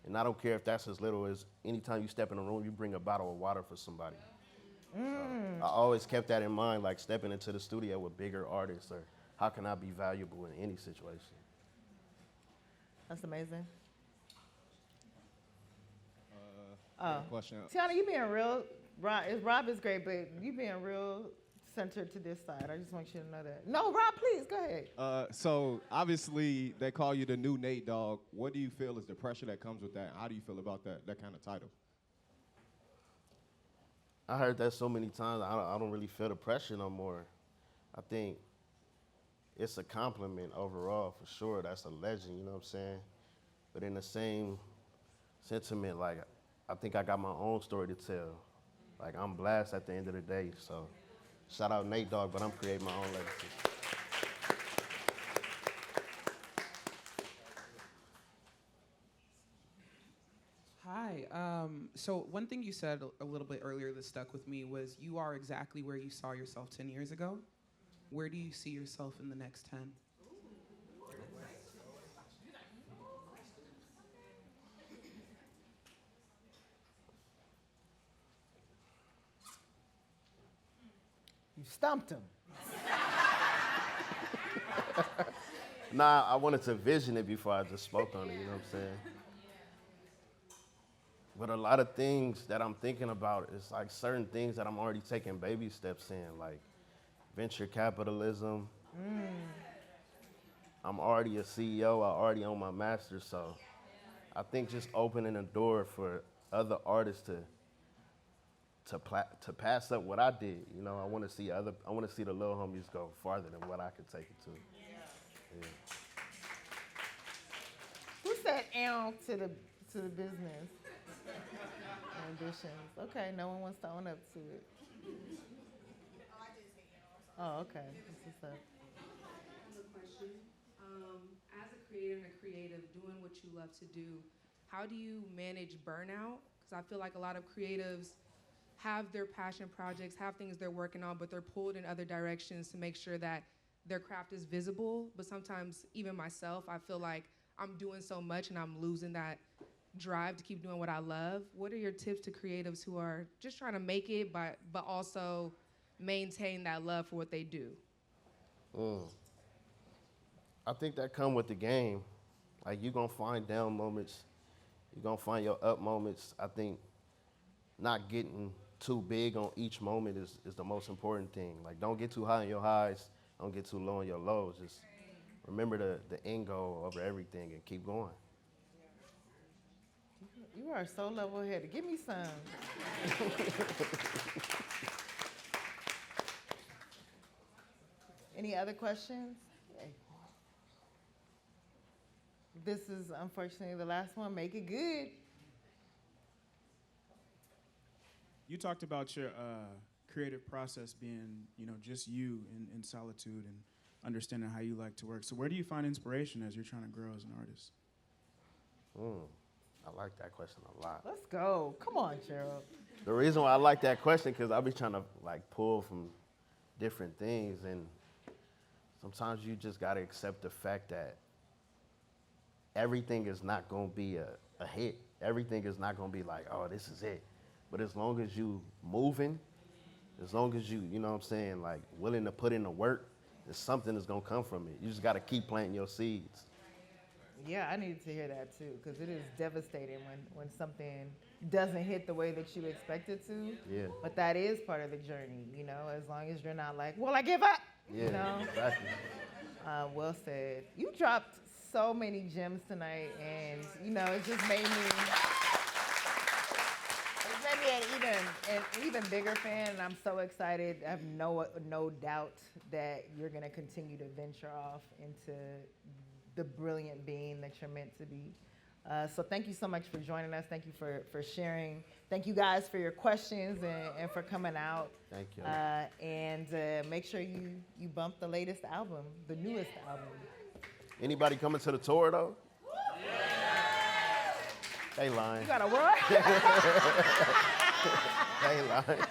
And I don't care if that's as little as anytime you step in a room, you bring a bottle of water for somebody. So I always kept that in mind, like stepping into the studio with bigger artists, or how can I be valuable in any situation? That's amazing. Question. Tiana, you being real, Rob is great, but you being real centered to this side. I just want you to know that. No, Rob, please, go ahead. So obviously they call you the new Nate Dogg. What do you feel is the pressure that comes with that? How do you feel about that kind of title? I heard that so many times, I don't really feel the pressure no more. I think it's a compliment overall, for sure. That's a legend, you know what I'm saying? But in the same sentiment, like, I think I got my own story to tell. Like, I'm Blxst at the end of the day, so shout out Nate Dogg, but I'm creating my own legacy. Hi. So one thing you said a little bit earlier that stuck with me was you are exactly where you saw yourself 10 years ago. Where do you see yourself in the next 10? You stumped him. Nah, I wanted to vision it before I just spoke on it, you know what I'm saying? But a lot of things that I'm thinking about is like certain things that I'm already taking baby steps in, like venture capitalism. I'm already a CEO, I already own my master's, so I think just opening a door for other artists to pass up what I did. I want to see the little homies go farther than what I could take it to. Yeah. Who said "ow" to the business ambitions? Okay, no one wants to own up to it. Oh, okay. What's up? I have a question. As a creator and a creative, doing what you love to do, how do you manage burnout? Because I feel like a lot of creatives have their passion projects, have things they're working on, but they're pulled in other directions to make sure that their craft is visible. But sometimes, even myself, I feel like I'm doing so much and I'm losing that drive to keep doing what I love. What are your tips to creatives who are just trying to make it, but also maintain that love for what they do? I think that come with the game. Like, you're going to find down moments. You're going to find your up moments. I think not getting too big on each moment is the most important thing. Like, don't get too high on your highs. Don't get too low on your lows. Just remember the end goal over everything and keep going. You are so level-headed. Give me some. Any other questions? This is unfortunately the last one. Make it good. You talked about your creative process being, just you in solitude and understanding how you like to work. So where do you find inspiration as you're trying to grow as an artist? I like that question a lot. Let's go. Come on, Gerald. The reason why I like that question, because I be trying to pull from different things, and sometimes you just gotta accept the fact that everything is not gonna be a hit. Everything is not gonna be like, oh, this is it. But as long as you moving, as long as you know what I'm saying, like willing to put in the work, there's something that's gonna come from it. You just gotta keep planting your seeds. Yeah, I needed to hear that too, because it is devastating when something doesn't hit the way that you expect it to. Yeah. But that is part of the journey, as long as you're not like, well, I give up. Yeah, exactly. Well said. You dropped so many gems tonight, and it just made me an even bigger fan, and I'm so excited. I have no doubt that you're gonna continue to venture off into the brilliant being that you're meant to be. So thank you so much for joining us. Thank you for sharing. Thank you guys for your questions and for coming out. Thank you. And make sure you bump the latest album, the newest album. Anybody coming to the tour though? They lying. You got a what? They lying.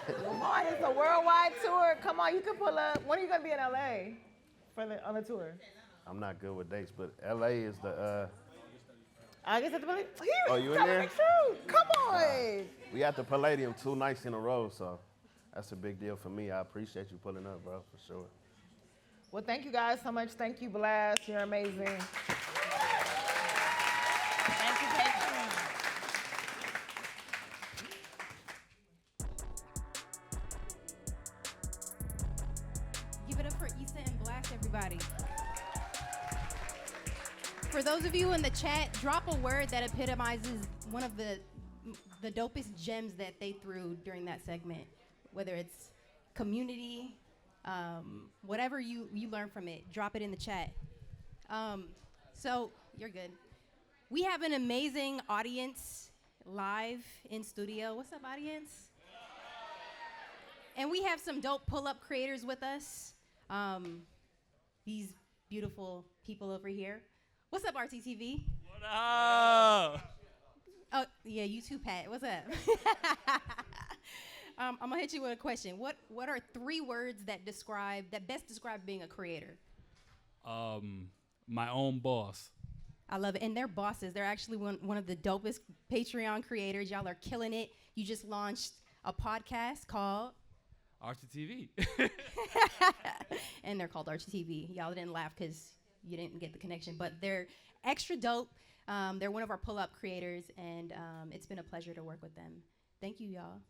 Come on, it's a worldwide tour. Come on, you can pull up. When are you gonna be in LA on the tour? I'm not good with dates, but LA is the. I guess at the Palladium. Oh, you in Tell there? me the truth. Come on. We at the Palladium 2 nights in a row, so that's a big deal for me. I appreciate you pulling up, bro, for sure. Well, thank you guys so much. Thank you, Blxst. You're amazing. Thank you, Patron. Give it up for Issa and Blxst, everybody. For those of you in the chat, drop a word that epitomizes one of the dopest gems that they threw during that segment, whether it's community, whatever you learn from it, drop it in the chat. So you're good. We have an amazing audience live in studio. What's up, audience? And we have some dope pull-up creators with us. These beautiful people over here. What's up, RTTV? What up? Oh, yeah, you too, Pat. What's up? I'm gonna hit you with a question. What are 3 words that best describe being a creator? My own boss. I love it. And they're bosses. They're actually one of the dopest Patreon creators. Y'all are killing it. You just launched a podcast called RTTV. And they're called RTTV. Y'all didn't laugh because you didn't get the connection, but they're extra dope. They're one of our pull-up creators, and it's been a pleasure to work with them. Thank you, y'all.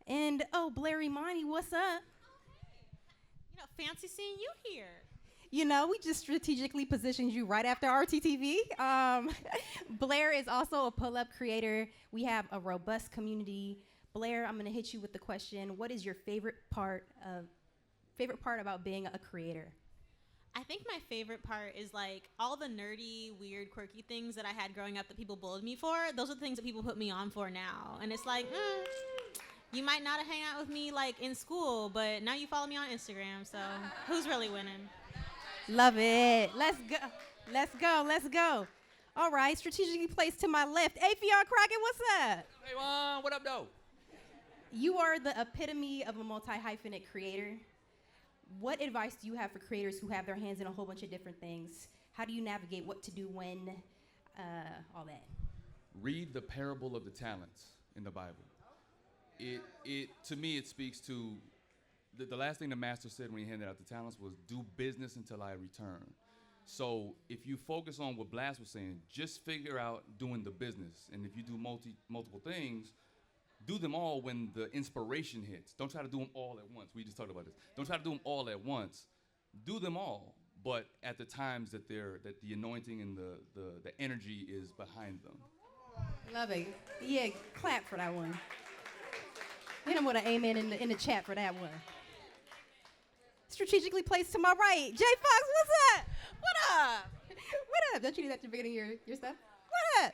And, Blair Imani, what's up? Fancy seeing you here. We just strategically positioned you right after RTTV. Blair is also a pull-up creator. We have a robust community. Blair, I'm going to hit you with the question, what is your favorite part about being a creator? I think my favorite part is all the nerdy, weird, quirky things that I had growing up that people bullied me for. Those are the things that people put me on for now. And it's you might not have hang out with me in school, but now you follow me on Instagram. So who's really winning? Love it. Let's go. Let's go. Let's go. All right. Strategically placed to my left. Afion Crockett, what's up? Hey, Juan, what up, though? You are the epitome of a multi-hyphenate creator. What advice do you have for creators who have their hands in a whole bunch of different things? How do you navigate what to do when, all that? Read the parable of the talents. in the Bible. It to me, it speaks to the last thing the master said when he handed out the talents was, do business until I return. So if you focus on what Blxst was saying, just figure out doing the business. And if you do multiple things, do them all when the inspiration hits. Don't try to do them all at once. We just talked about this. Don't try to do them all at once. Do them all, but at the times that the anointing and the energy is behind them. Love it. Yeah, clap for that one. Hit him with an amen in the chat for that one. Strategically placed to my right. J Fox, what's up? What up? What up? Don't you do that at the beginning of your stuff? What up?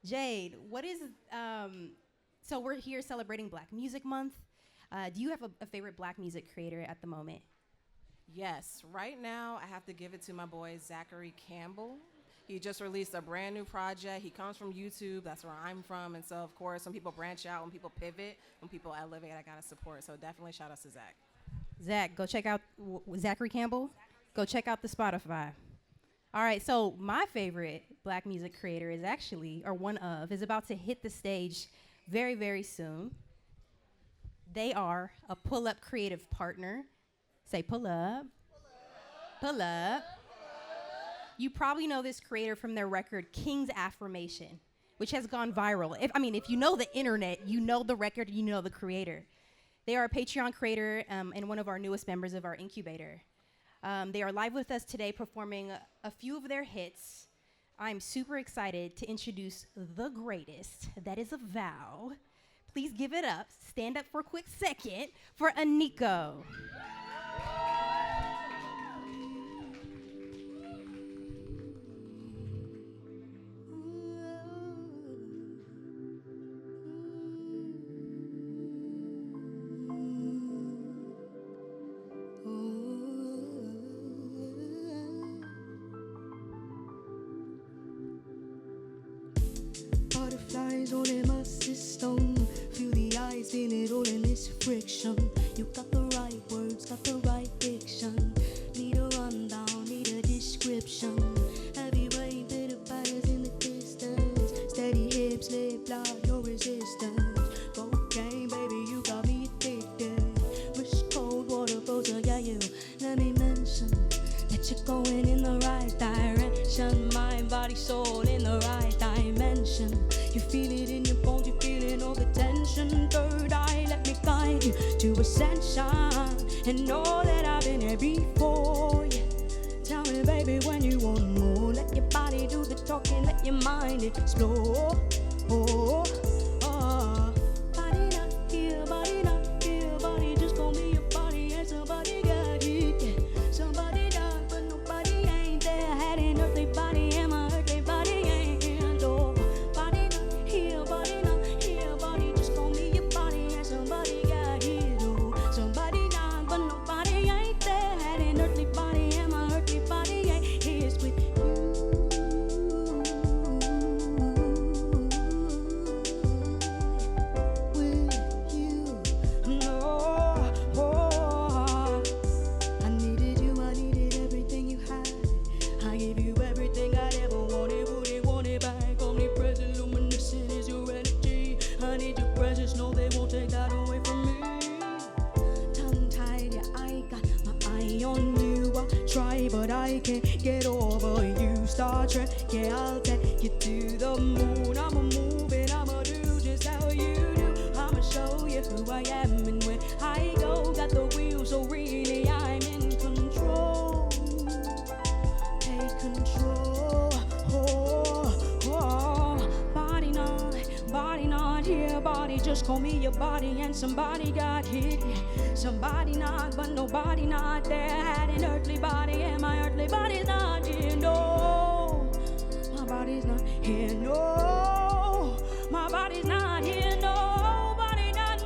Jade, what is, so we're here celebrating Black Music Month. Do you have a favorite Black music creator at the moment? Yes, right now I have to give it to my boy Zachary Campbell. He just released a brand new project. He comes from YouTube, that's where I'm from, and so of course when people branch out, when people pivot, when people elevate, I gotta support. So definitely shout out to Zach. Zach, go check out Zachary Campbell. Go check out the Spotify. All right, so my favorite Black music creator is actually, or one of, is about to hit the stage very, very soon. They are a pull-up creative partner. Say pull up. Pull up. You probably know this creator from their record King's Affirmation, which has gone viral. If you know the internet, you know the record, you know the creator. They are a Patreon creator and one of our newest members of our incubator. They are live with us today performing a few of their hits. I'm super excited to introduce the greatest, that is a vow. Please give it up, stand up for a quick second, for Iniko. Butterflies all in my system. Feel the eyes, feel it all in this friction. You got the right words, got the right diction. Need a rundown, need a description. Heavy rain, bitter batters in the distance. Steady hips, lip lock, no resistance. Cocaine, baby, you got me addicted. Wish cold water frozen, yeah, you. Let me mention that you're going in the right direction. Mind, body, soul in the right dimension. You feel it in your bones, you feeling all the tension. Third eye, let me guide you to ascension. And know that I've been here before, yeah. Tell me, baby, when you want more. Let your body do the talking, let your mind explore. Oh, oh. Body not here, body just gon' be your body. And somebody got hit, yeah. Somebody died, but nobody ain't there. Had an earthly body, and my earthly body ain't here, no. Body not here, body just gon' be your body. And somebody got hit, oh. Somebody died, but nobody ain't there. Had an earthly body, and my earthly body ain't here. It's with you. No, oh, I needed you, I needed everything you had. I gave you everything I ever wanted, wouldn't want it back. Omnipresent, luminescent is your energy. I need your presence, no, they won't take that away from me. Tongue-tied, yeah, I got my eye on you. I try, but I can't get over you. Star Trek, yeah, I'll take you to the moon. I'ma move it, I'ma do just how you do. I'ma show you who I am and where I go. Got the wheel, so really I'm in control. Take control. Oh, oh. Body not here. Body just call me your body, and somebody got hit. Somebody not, but nobody not there. Had an earthly body, and my earthly body's not here. No, my body's not here. No, my body's not here. Nobody not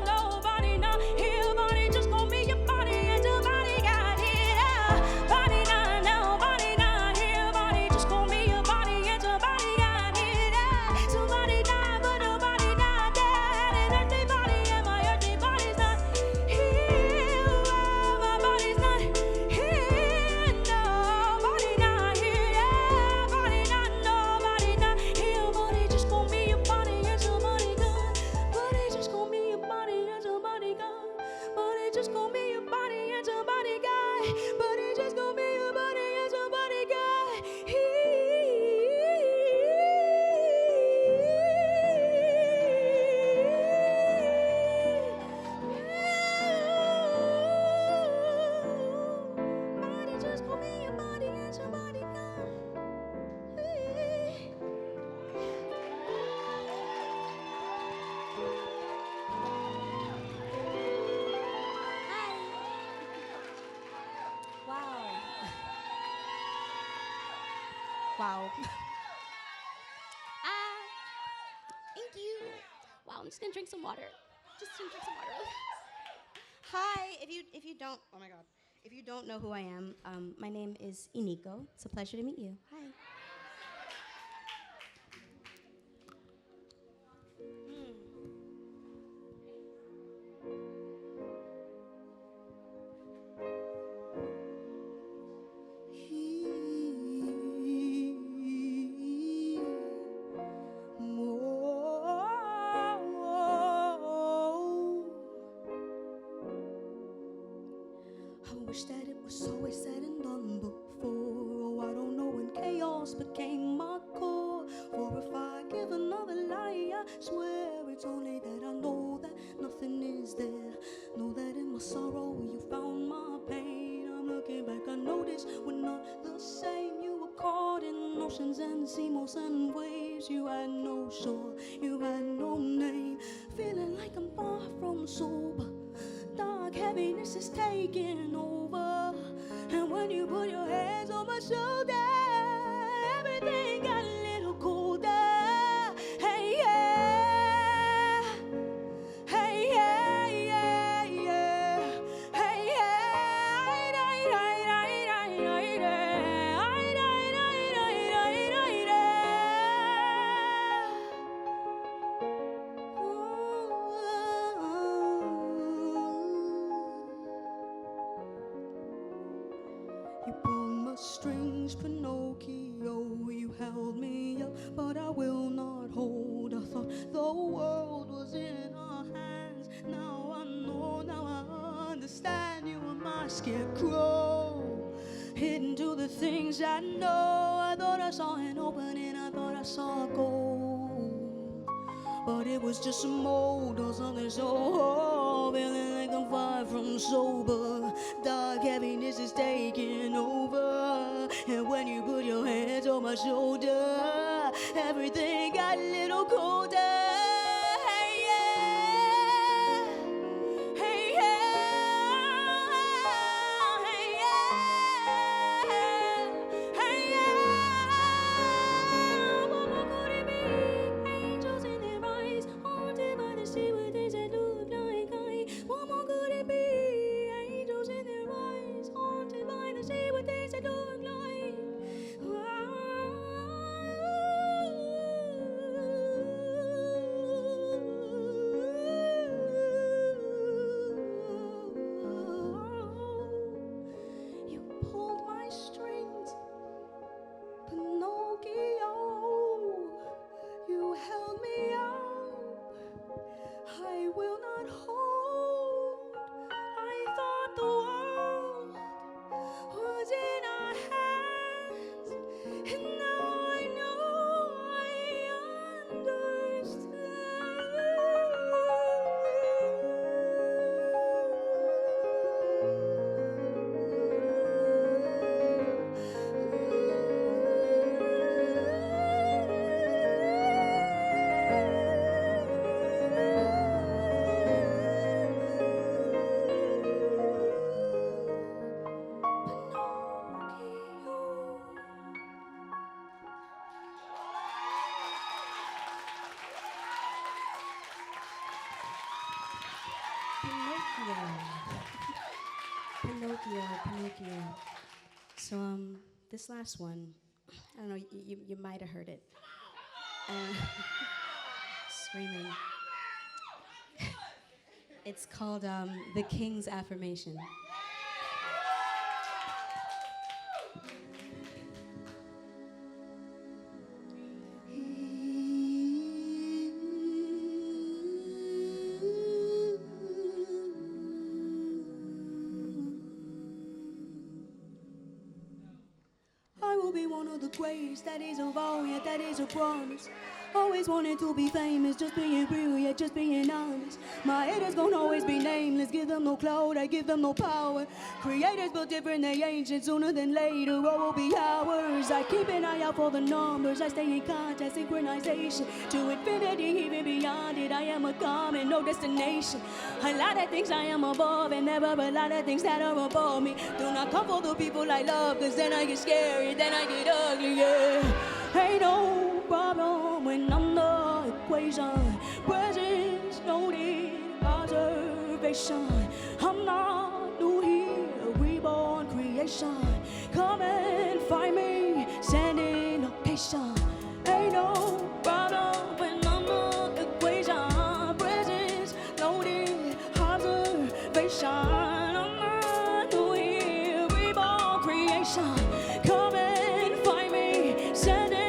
here. Body just call me your body, and somebody got hit. Body not, nobody not here. Body just call me your body, and somebody got hit. Somebody not, but nobody not there. Had an earthly body, and my earthly body's not here. My body's not here. Nobody not here. Body not, nobody not here. Body just call me your body, and somebody got Might just call me a body and somebody guy. But he just call me a body and somebody guy. Body just call me a body and somebody guy. Wow. Thank you. Wow, I'm just gonna drink some water. Just gonna drink some water. Hi, if you don't, oh my God, if you don't know who I am, my name is Iniko. It's a pleasure to meet you. Hi. I wish that it was always said and done before. Oh, I don't know when chaos became my core. For if I give another lie, I swear it's only that I know that nothing is there. Know that in my sorrow you found my pain. I'm looking back, I notice we're not the same. You were caught in oceans and seas and waves. You had no shore, you had no name. Feeling like I'm far from sober. Dark heaviness is taking over. And when you put your hands on my shoulder, everything got a little colder. Hey, yeah. Hey, yeah, yeah, yeah. Hey, yeah. You pulled my strings, Pinocchio. You held me up, but I will not hold. I thought the world was in our hands. Now I know, now I understand. You were my scarecrow, hidden to the things I know. I thought I saw an opening, I thought I saw gold, but it was just a mold or something so feeling like I'm far from sober. Dark heaviness is taking over. And when you put your hands on my shoulder, everything got a little colder. Hey, yeah. Hey, yeah. Hey, yeah. Hey, yeah. What more could it be? Angels in their eyes, haunted by the sea with things that look like ice. What more could it be? Angels in their eyes, haunted by the sea with things that look like. You pulled my strings, Pinocchio. You held me up, I will not hold. I thought the world was in our hands, and now I know I Pinocchio. So this last one, I don't know, you might have heard it. Screaming. It's called The King's Affirmation. of the greatest, that is of all, yeah, that is a promise. Always wanted to be famous, just being real, yeah, just being honest. My haters gon' always be nameless, give them no clout, I give them no power. Creators built different, they ancient, sooner than later, all will be ours. I keep an eye out for the numbers, I stay in contact, synchronization. To infinity, even beyond it, I am a common, no destination. A lot of things I am above, and never a lot of things that are above me. Do not come for the people I love, cause then I get scary, then I get ugly, yeah. Ain't no problem when I'm the equation. Presence noted, observation. I'm not new here, reborn creation. Come and find me, sending location. Ain't no problem when I'm the equation. Presence noted, observation. I'm not new here, reborn creation. Come and find me, sending.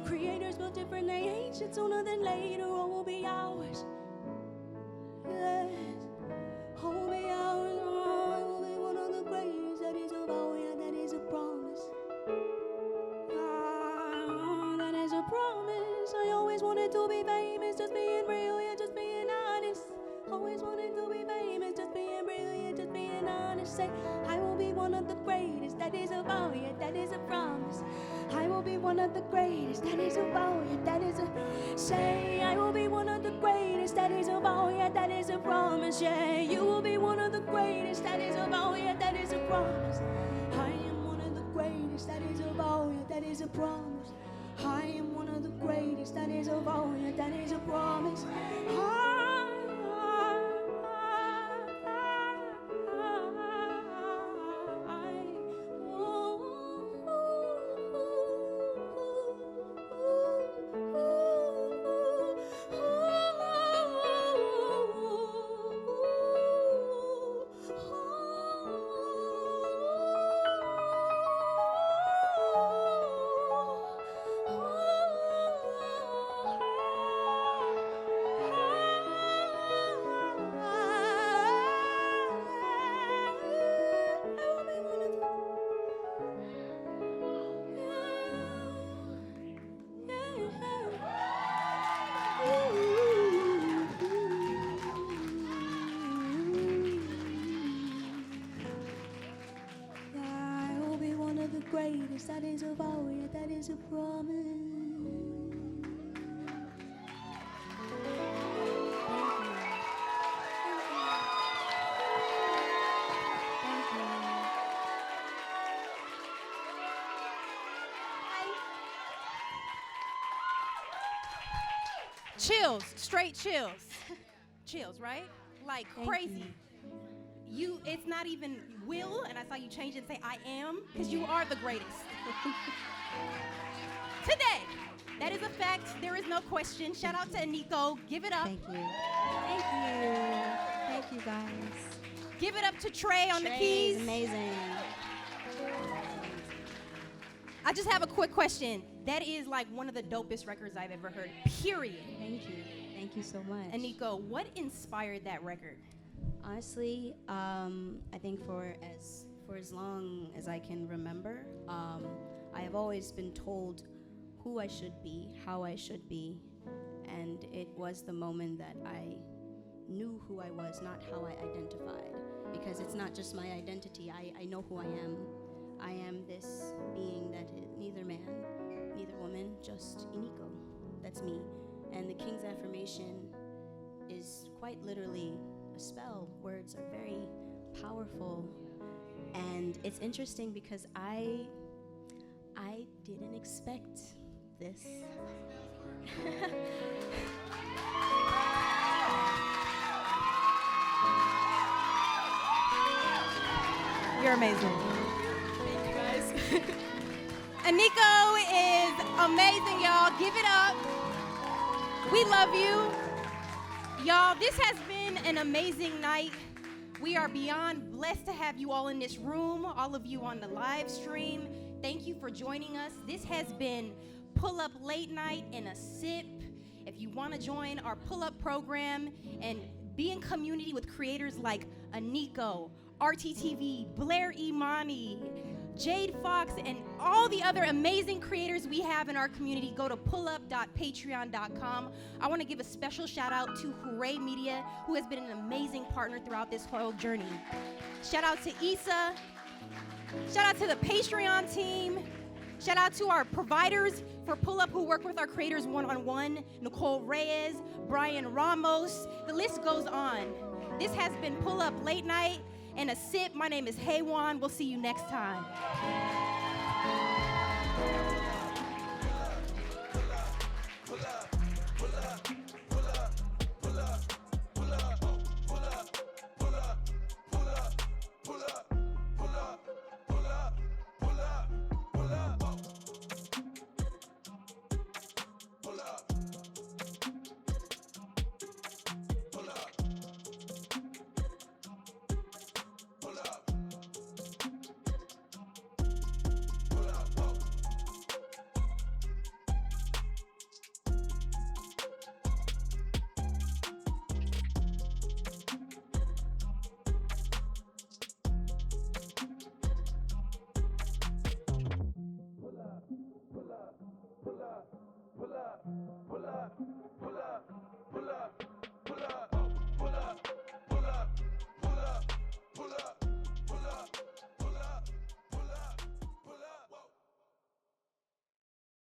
Creators built different, they ancient, sooner than later, all will be ours. Yes, all will be ours, all will be one of the greatest, that is of all, yeah, that is a promise. That is a promise. I always wanted to be famous, just being real, yeah, just being honest. Always wanted to be famous, just being real, yeah, just being honest. Say, I will be one of the greatest, that is of all, yeah, that is a promise. I will be one of the greatest, that is a vow, yeah, that is a say. I will be one of the greatest, that is a vow, yeah, that is a promise, yeah. You will be one of the greatest, that is a vow, yeah, that is a promise. I am one of the greatest, that is a vow, yeah, that is a promise. I am one of the greatest, that is a vow, yeah, that is a promise. That is a vow, yeah, that is a promise. Chills, straight chills. Chills, right? Like Thank crazy. You, it's not even will, and I saw you change it and say I am, because you are the greatest. Today, That is a fact. There is no question. Shout out to Iniko. Give it up. Thank you. Thank you. Thank you, guys. Give it up to Trey on the Trey keys. is amazing. I just have a quick question. That is like one of the dopest records I've ever heard, period. Thank you. Thank you so much. Iniko, what inspired that record? Honestly, I think for as long as I can remember, I have always been told who I should be, how I should be, and it was the moment that I knew who I was, not how I identified, because it's not just my identity. I know who I am. I am this being that is neither man, neither woman, just Iniko. That's me. And the King's Affirmation is quite literally a spell. Words are very powerful. And it's interesting because I didn't expect this. You're amazing. Thank you, guys. Iniko is amazing, y'all. Give it up. We love you. Y'all, this has been an amazing night. We are beyond blessed to have you all in this room, all of you on the live stream. Thank you for joining us. This has been Pull Up Late Night and a Sip. If you want to join our Pull Up program and be in community with creators like Iniko, RTTV, Blair Imani, Jade Fox, and all the other amazing creators we have in our community, go to pullup.patreon.com. I want to give a special shout out to Hoorae Media, who has been an amazing partner throughout this whole journey. Shout out to Issa. Shout out to the Patreon team. Shout out to our providers for Pull Up who work with our creators one-on-one, Nicole Reyes, Brian Ramos. The list goes on. This has been Pull Up Late Night and a Sip. My name is Haywan. We'll see you next time. Pull up, pull up, pull up, pull up, pull up.